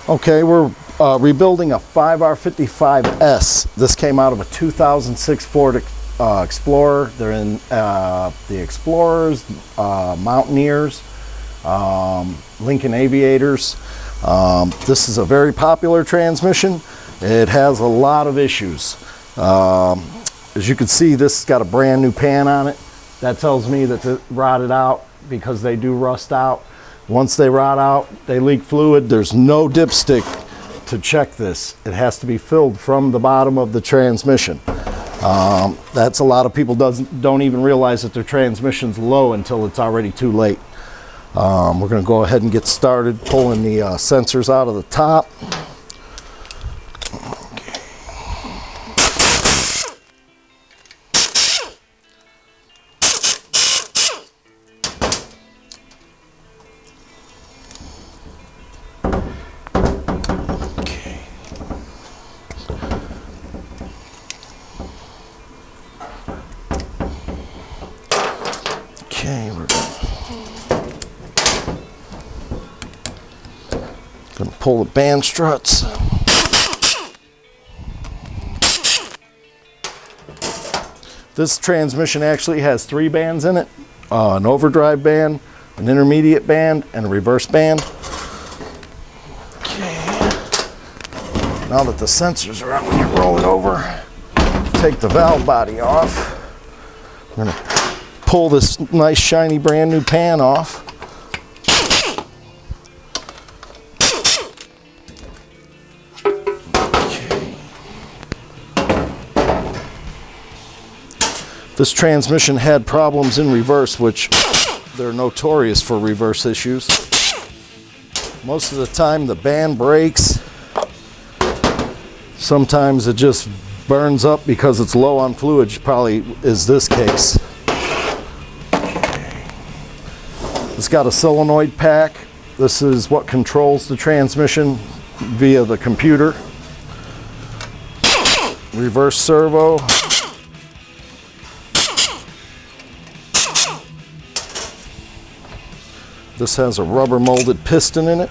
Okay, we're rebuilding a 5R55S. This came out of a 2006 Ford Explorer. They're in the Explorers, Mountaineers, Lincoln Aviators. This is a very popular transmission. It has a lot of issues. As you can see, this has got a brand new pan on it. That tells me that it's rotted out because they do rust out. Once they rot out, they leak fluid. There's no dipstick to check this. It has to be filled from the bottom of the transmission. That's a lot of people don't even realize that their transmission's low until it's already too late. We're going to go ahead and get started pulling the sensors out of the top. Okay, we're gonna pull the band struts. This transmission actually has 3 bands in it, an overdrive band, an intermediate band, and a reverse band. Okay. Now that the sensors are out, we can roll it over, take the valve body off. We're gonna pull this nice shiny brand new pan off. Okay. This transmission had problems in reverse, which they're notorious for reverse issues. Most of the time the band breaks. Sometimes it just burns up because it's low on fluid, probably is this case. It's got a solenoid pack. This is what controls the transmission via the computer. Reverse servo. This has a rubber molded piston in it.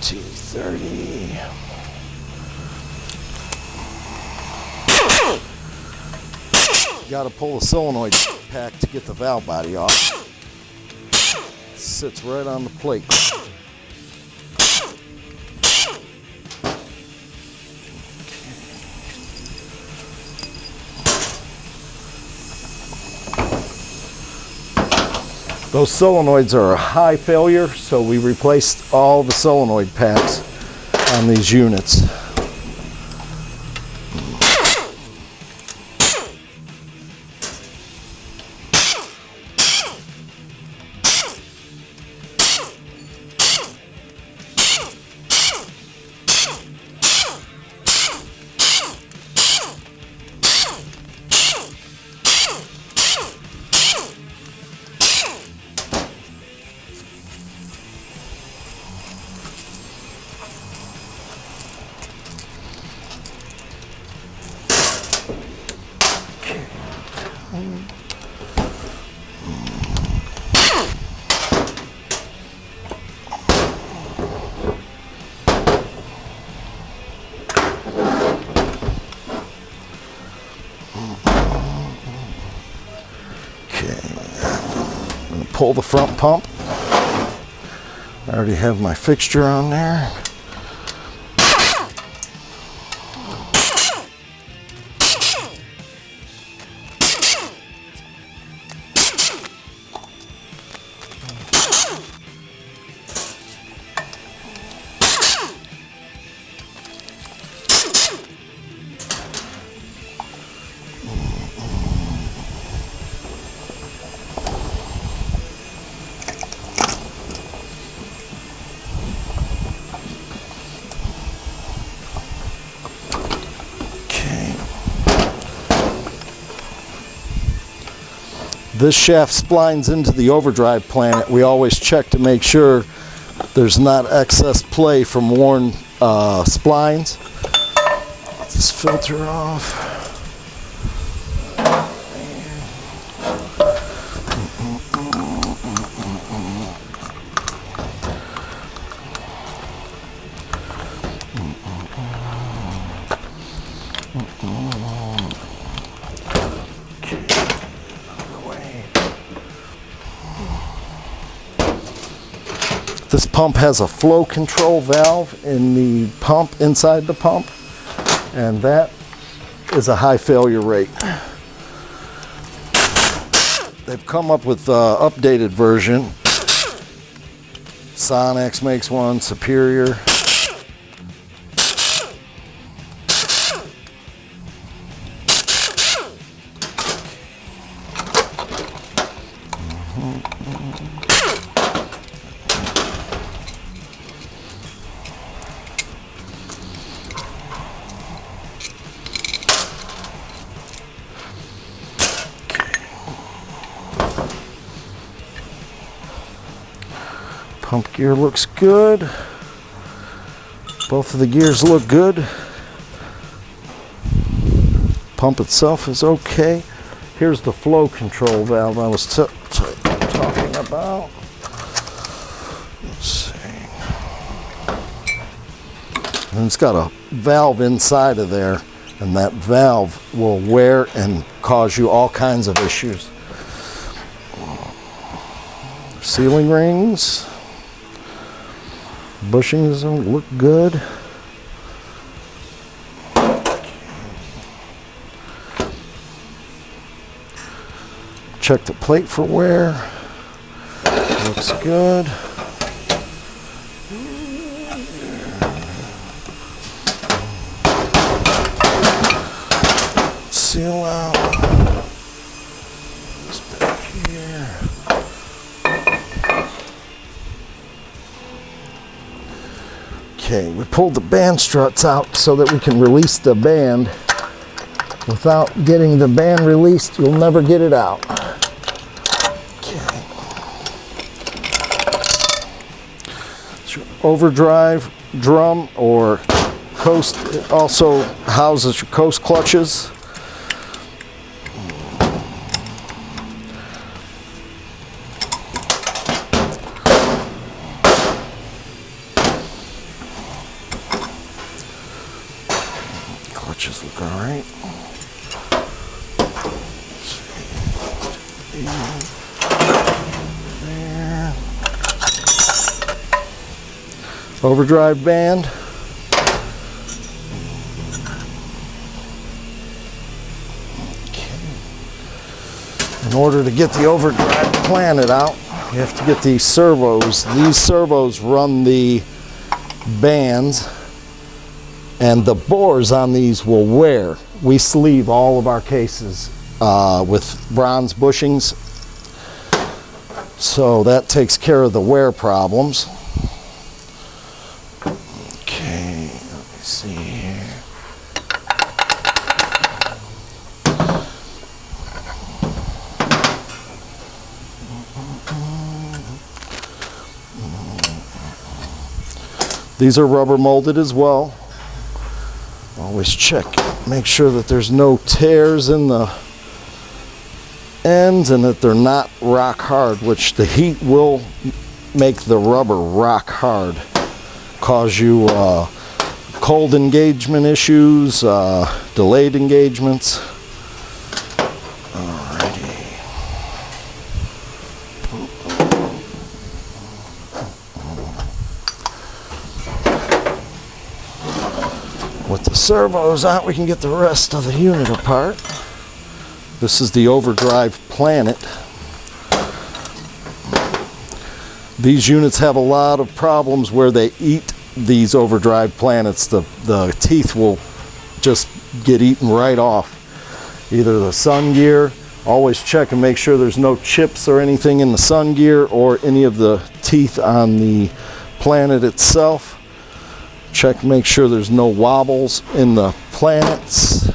T30. Got to pull the solenoid pack to get the valve body off. It sits right on the plate. Those solenoids are a high failure, so we replaced all the solenoid packs on these units. Pull the front pump. I already have my fixture on there. This shaft splines into the overdrive planet. We always check to make sure there's not excess play from worn splines. Get this filter off. This pump has a flow control valve in the pump, inside the pump, and that is a high failure rate. They've come up with an updated version. Sonex makes one, Superior. Pump gear looks good. Both of the gears look good. Pump itself is okay. Here's the flow control valve I was talking about. Let's see. And it's got a valve inside of there, and that valve will wear and cause you all kinds of issues. Sealing rings. Bushings look good. Check the plate for wear. Looks good. Seal out. This back here. Okay, we pulled the band struts out so that we can release the band. Without getting the band released, you'll never get it out. Okay. It's your overdrive drum or coast. It also houses your coast clutches. Clutches look all right. There. Overdrive band. Okay. In order to get the overdrive planet out, we have to get these servos. These servos run the bands, and the bores on these will wear. We sleeve all of our cases with bronze bushings, so that takes care of the wear problems. Okay, let me see here. These are rubber molded as well. Always check, make sure that there's no tears in the ends and that they're not rock hard, which the heat will make the rubber rock hard, cause you cold engagement issues, delayed engagements. Alrighty. With the servos out, we can get the rest of the unit apart. This is the overdrive planet. These units have a lot of problems where they eat these overdrive planets. The teeth will just get eaten right off. Either the sun gear, always check and make sure there's no chips or anything in the sun gear or any of the teeth on the planet itself. Check, make sure there's no wobbles in the planets.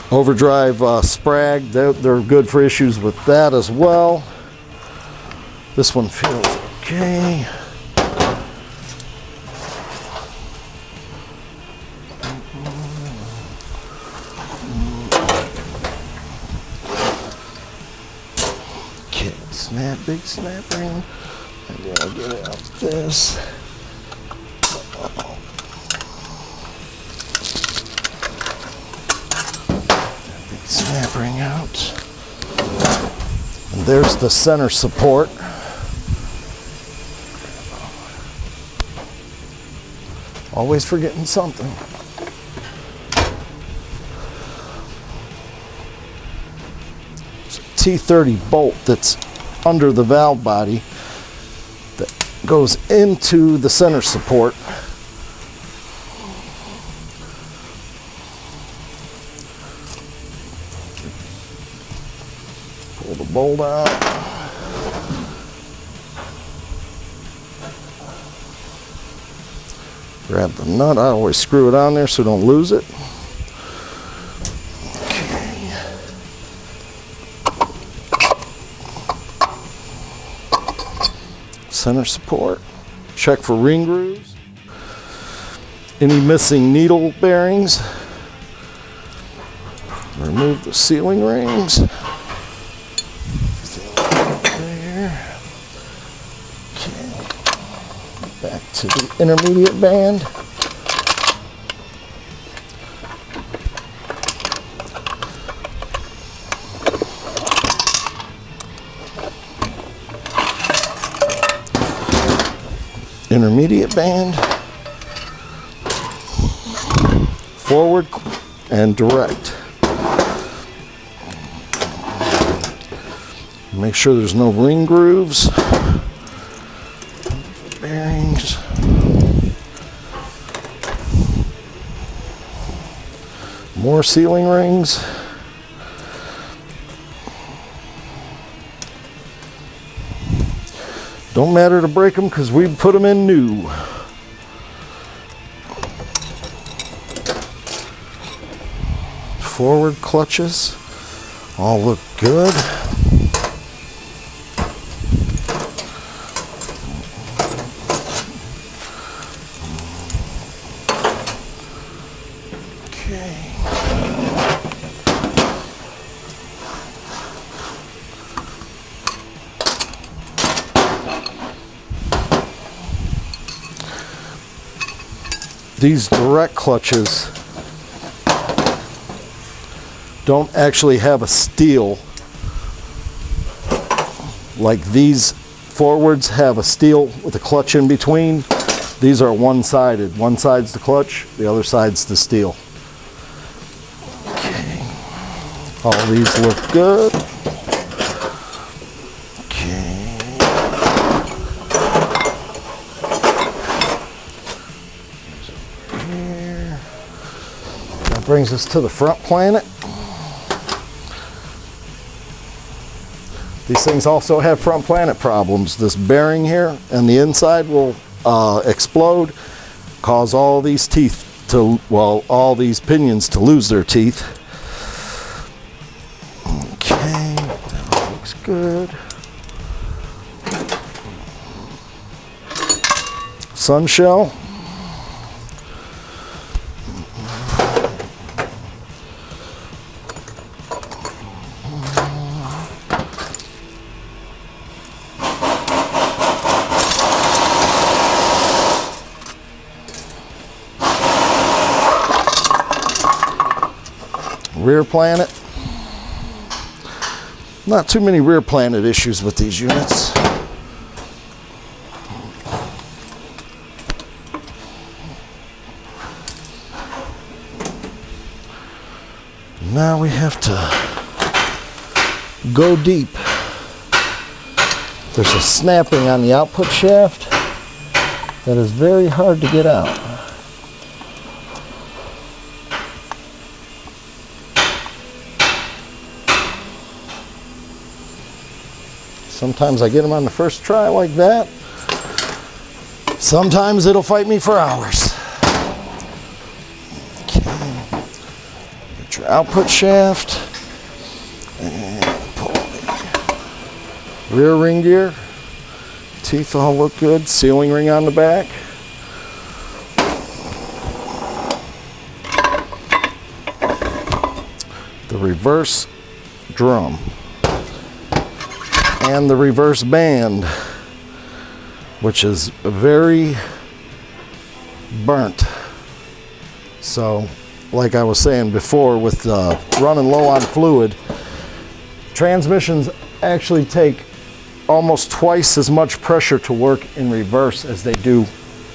Overdrive sprag, they're good for issues with that as well. This one feels okay. Okay, snap, big snap ring. Maybe I'll get it out this. Big snap ring out. And there's the center support. Always forgetting something. It's a T30 bolt that's under the valve body that goes into the center support. Pull the bolt out. Grab the nut. I always screw it on there so don't lose it. Okay. Center support. Check for ring grooves. Any missing needle bearings. Remove the sealing rings. There. Okay. Back to the intermediate band. Intermediate band. Forward and direct. Make sure there's no ring grooves. Bearings. More sealing rings. Don't matter to break them because we put them in new. Forward clutches all look good. Okay. These direct clutches don't actually have a steel like these forwards have a steel with a clutch in between. These are one-sided. One side's the clutch, the other side's the steel. Okay. All these look good. Okay. Here. That brings us to the front planet. These things also have front planet problems. This bearing here and the inside will explode, cause all these teeth to, well, all these pinions to lose their teeth. Okay, that looks good. Sun shell. Rear planet. Not too many rear planet issues with these units. Now we have to go deep. There's a snapping on the output shaft that is very hard to get out. Sometimes I get them on the first try like that. Sometimes it'll fight me for hours. Okay. Get your output shaft. And pull the rear ring gear. Teeth all look good. Sealing ring on the back. The reverse drum and the reverse band, which is very burnt. So like I was saying before, with running low on fluid, transmissions actually take almost twice as much pressure to work in reverse as they do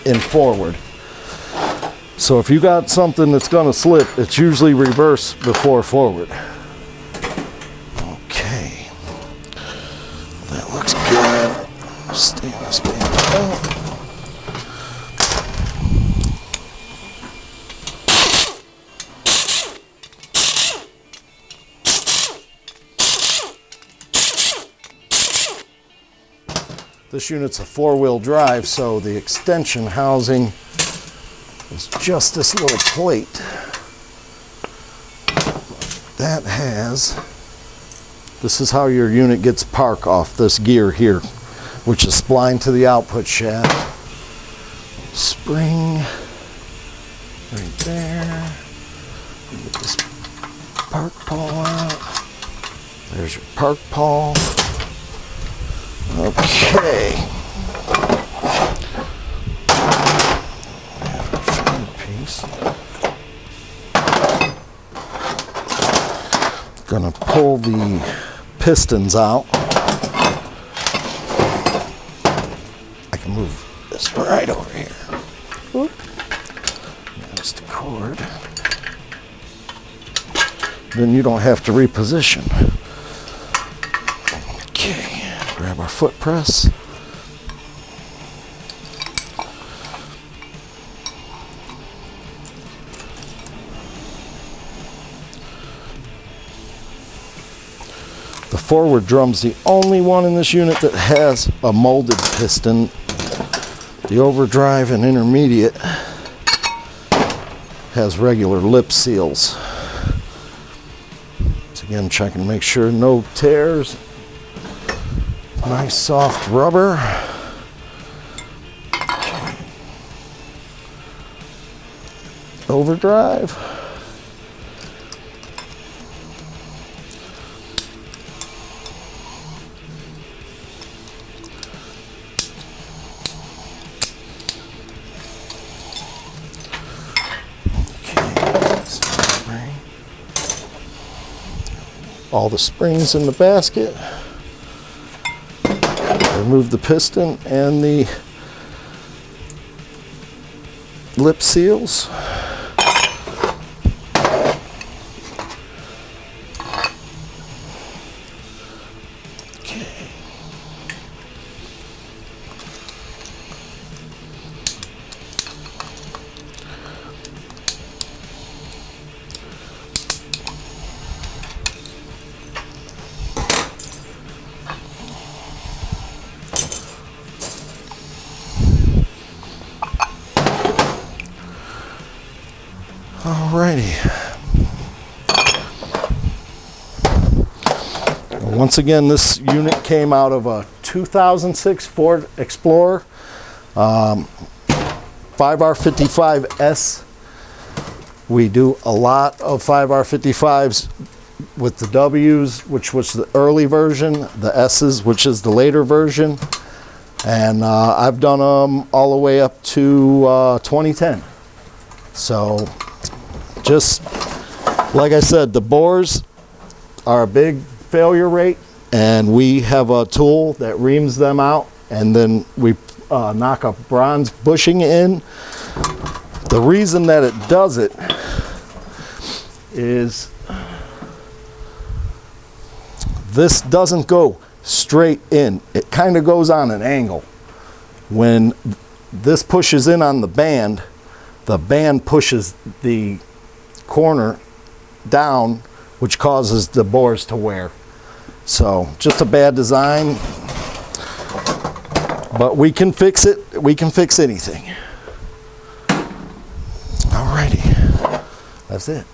in forward. So if you got something that's going to slip, it's usually reverse before forward. Okay, that looks good. Stainless band out. This unit's a 4-wheel drive, so the extension housing is just this little plate that has, this is how your unit gets park off this gear here, which is splined to the output shaft. Spring right there. Get this park pawl out. There's your park pawl. Okay. Piece. Gonna pull the pistons out. I can move this right over here. Whoop. There's the cord. Then you don't have to reposition. Grab our foot press. The forward drum's the only one in this unit that has a molded piston. The overdrive and intermediate has regular lip seals. So again, checking to make sure no tears. Nice soft rubber. Overdrive. Okay. All the springs in the basket. Remove the piston and the lip seals. Okay. Alrighty. Once again, this unit came out of a 2006 Ford Explorer 5R55S. We do a lot of 5R55s with the W's, which was the early version, the S's, which is the later version, and I've done them all the way up to 2010. So just like I said, the bores are a big failure rate, and we have a tool that reams them out, and then we knock a bronze bushing in. The reason that it does it is this doesn't go straight in. It kind of goes on an angle. When this pushes in on the band pushes the corner down, which causes the bores to wear. So just a bad design, but we can fix it. We can fix anything. Alrighty, that's it.